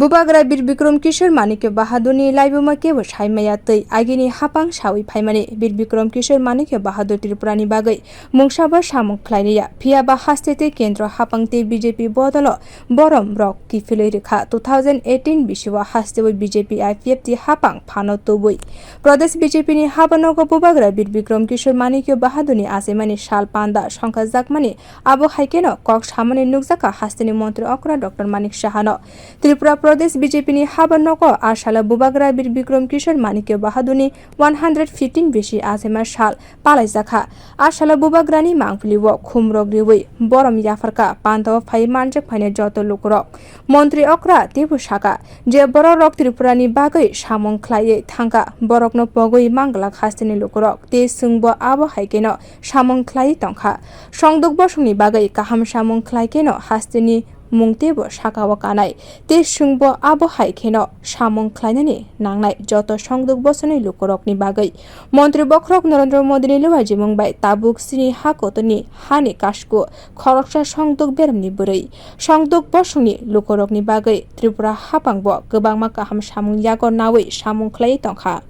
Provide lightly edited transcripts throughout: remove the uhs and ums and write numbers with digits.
Bubagra Bir Bikram Kishore manikya bahadur ni laibuma kebo saimaya tei agini hapang sawi phaimani Bir Bikram Kishore manikya bahadur Tripura ni bagai mungsaba samung khlainiya phiaba haste te kendra hapang te BJP bodolo borom rwkha rwkha 2018 bisiwa haste BJP IPF ti hapang phano tobui pradesh BJP ni habanogo Bubagra Bir Bikram Kishore manikya bahadur ni achaima sal panda songsajakha ni abo haikeno kok samani songsajakha haste ni montri okra Dr.Manik saha Tripura pradesh BJP ni habanogo salo Bubagra Bir Bikram Kishore manikya bahadur ni 115 bisi achaima sal palai salo Bubagra ni mangpili khum rwoi borom yafarka panta phai manjak phaine joto lukurok montri okra tebu saka je borok Tripura ni bagai samung khlaiye thangka borokno pogoi mangla haste ni lukurok te sungbo abo haikeno samung khlai tongkha songdok bosungni bagai kaham samung khlaikeno haste ni mungtebo sakawa kanai te sungbo abo haikeno samung khlainani nangnai joto songdok bosoni lukurokni bagai montri bokrok Narendra Modi ni luajimung bai tabuk sini hakotoni hani kasko khoroksa songdok beramni burei songdok bosoni lukurokni bagai Tripura hapangbo gobangma kaham samung yago nawi samung khlai tongkha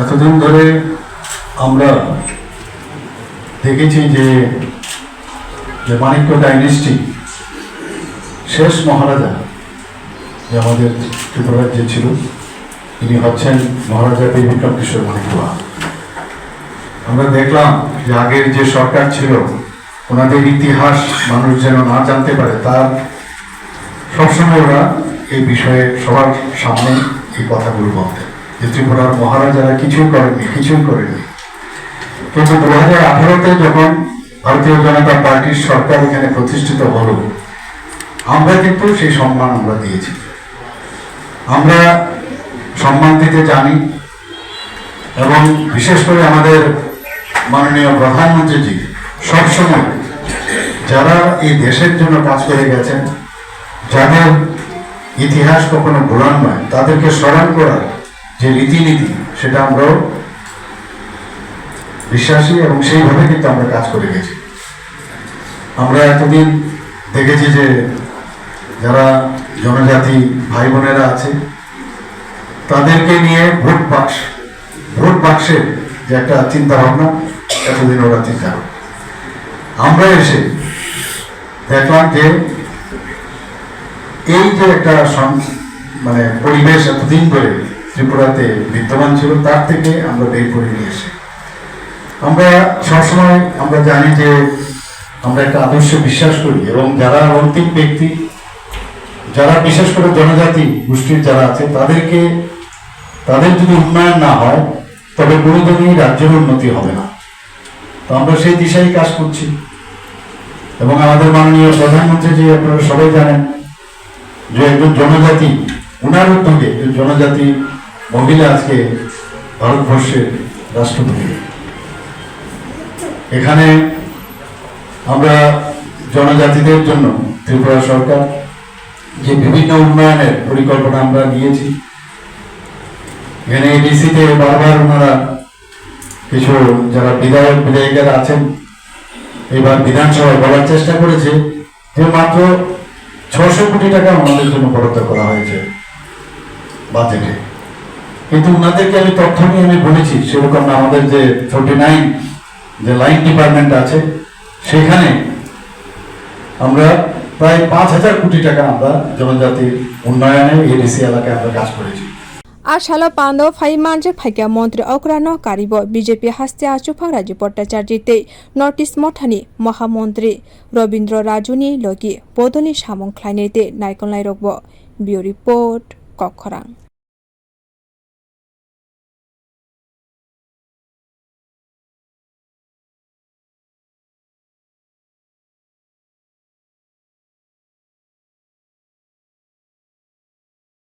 এতদিন ধরে আমরা দেখেছি যে Manikya dynasty শেষ মহারাজা যে আমাদের ত্রিপুরা রাজ্যে ছিল তিনি হচ্ছেন মহারাজা বীর বিক্রম কিশোর মানিক্য। আমরা দেখলাম যে আগের যে সরকার ছিল ওনাদের ইতিহাস মানুষ যেন না জানতে পারে তার সবসময় ওরা এই বিষয়ে সবার সামনে এই কথাগুলো বলতেন যে ত্রিপুরার মহারাজারা কিছুই করেননি কিন্তু 2018-তে যখন ভারতীয় জনতা পার্টির সরকার এখানে প্রতিষ্ঠিত হলো আমরা কিন্তু সেই সম্মান আমরা দিয়েছি। আমরা সম্মান দিতে জানি এবং বিশেষ করে আমাদের মাননীয় প্রধানমন্ত্রীজি সবসময় যারা এই দেশের জন্য কাজ করে গেছেন যাদের ইতিহাস কখনো ভোলান নয় তাদেরকে স্মরণ করার যে রীতিনীতি সেটা আমরাও বিশ্বাসী এবং সেইভাবে কিন্তু আমরা কাজ করে গেছি। আমরা এতদিন দেখেছি যে যারা জনজাতি ভাই বোনেরা আছে তাদেরকে নিয়ে ভোট বাক্সের যে একটা চিন্তা ভাবনা এতদিন ওরা চিন্তা করে আমরা এসে দেখলাম যে এই যে একটা মানে পরিবেশ এতদিন ধরে ত্রিপুরাতে বিদ্যমান ছিল তার থেকে আমরা বের করে নিয়ে এসে আমরা সবসময় আমরা জানি যে আমরা একটা আদর্শ বিশ্বাস করি এবং যারা অন্তিম ব্যক্তি যারা বিশেষ করে জনজাতি গোষ্ঠীর যারা আছে তাদের যদি উন্নয়ন না হয় তবে কোনোদিনই রাজ্যের উন্নতি হবে না। তো আমরা সেই দিশায় কাজ করছি এবং আমাদের মাননীয় প্রধানমন্ত্রী যে আপনারা সবাই জানেন যে একজন জনজাতি ওনার উদ্যোগে জনজাতি মহিলা আজকে ভারতবর্ষের রাষ্ট্রপতি। এখানে আমরা জনজাতিদের জন্য ত্রিপুরা সরকার যে বিভিন্ন উন্নয়নের পরিকল্পনা আমরা নিয়েছি এখানে এডিসিতে বারবার ওনারা কিছু যারা বিধায়িকারা আছেন এবার বিধানসভায় বলার চেষ্টা করেছে যে মাত্র 600 কোটি টাকা আমাদের জন্য বরাদ্দ করা হয়েছে বাজেটে, কিন্তু ওনাদেরকে আমি তথ্য নিয়ে আমি বলেছি সেরকম আমাদের যে 49 যে লাইন ডিপার্টমেন্ট আছে সেখানে আমরা প্রায় 5000 কোটি টাকা আমরা জনজাতির উন্নয়নে এডিসি এলাকায় আমরা কাজ করেছি। salo pando phai manjak phaikya montri okra no karibo BJP haste achupang Raji Bhattacharya te notice mothani mahamontri Robindra Rajuni logi podoni samung khlaine te naikonlai rokbo bio report kokkhorang।